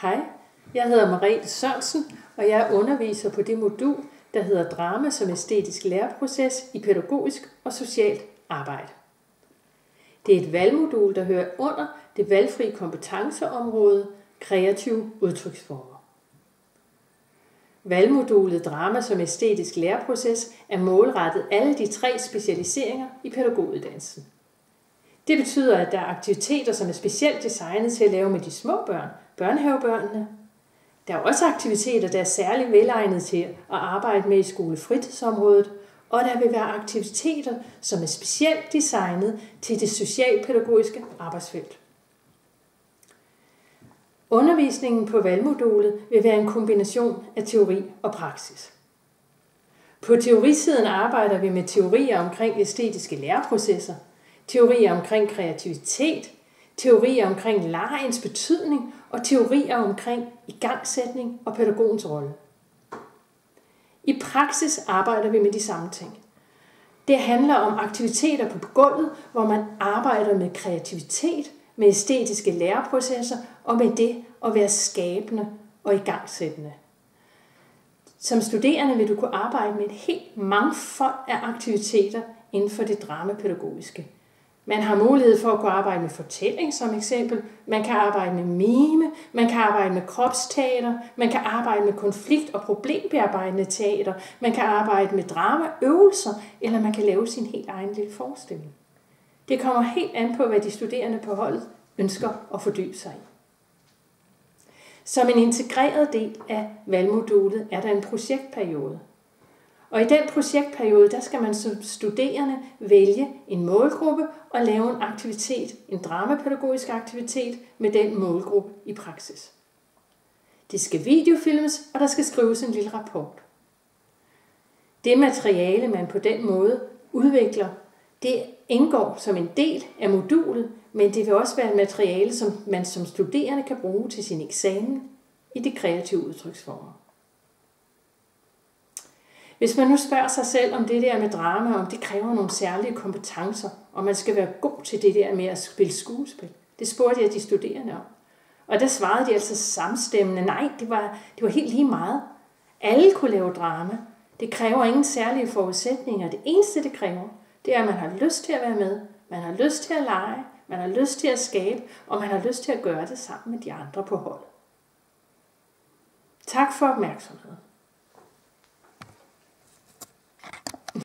Hej, jeg hedder Merete Sørensen, og jeg er underviser på det modul, der hedder Drama som æstetisk læreproces i pædagogisk og socialt arbejde. Det er et valgmodul, der hører under det valgfri kompetenceområde kreative udtryksformer. Valgmodulet Drama som æstetisk læreproces er målrettet alle de 3 specialiseringer i pædagoguddannelsen. Det betyder, at der er aktiviteter, som er specielt designet til at lave med de små børn, børnehavebørnene. Der er også aktiviteter, der er særligt velegnet til at arbejde med i skolefritidsområdet, og der vil være aktiviteter, som er specielt designet til det socialpædagogiske arbejdsfelt. Undervisningen på valgmodulet vil være en kombination af teori og praksis. På teorisiden arbejder vi med teorier omkring æstetiske læreprocesser, teorier omkring kreativitet, teorier omkring legens betydning og teorier omkring igangsætning og pædagogens rolle. I praksis arbejder vi med de samme ting. Det handler om aktiviteter på gulvet, hvor man arbejder med kreativitet, med æstetiske læreprocesser og med det at være skabende og igangsættende. Som studerende vil du kunne arbejde med et helt mangfold af aktiviteter inden for det dramapædagogiske. Man har mulighed for at kunne arbejde med fortælling som eksempel, man kan arbejde med mime, man kan arbejde med kropsteater, man kan arbejde med konflikt- og problembearbejdende teater, man kan arbejde med dramaøvelser, eller man kan lave sin helt egen lille forestilling. Det kommer helt an på, hvad de studerende på holdet ønsker at fordybe sig i. Som en integreret del af valgmodulet er der en projektperiode. Og i den projektperiode, der skal man som studerende vælge en målgruppe og lave en aktivitet, en dramapædagogisk aktivitet med den målgruppe i praksis. Det skal videofilmes, og der skal skrives en lille rapport. Det materiale, man på den måde udvikler, det indgår som en del af modulet, men det vil også være et materiale, som man som studerende kan bruge til sin eksamen i de kreative udtryksformer. Hvis man nu spørger sig selv om det der med drama, om det kræver nogle særlige kompetencer, og man skal være god til det der med at spille skuespil, det spurgte jeg de studerende om. Og der svarede de altså samstemmende, nej, det var helt lige meget. Alle kunne lave drama. Det kræver ingen særlige forudsætninger. Det eneste, det kræver, det er, at man har lyst til at være med, man har lyst til at lege, man har lyst til at skabe, og man har lyst til at gøre det sammen med de andre på holdet. Tak for opmærksomheden.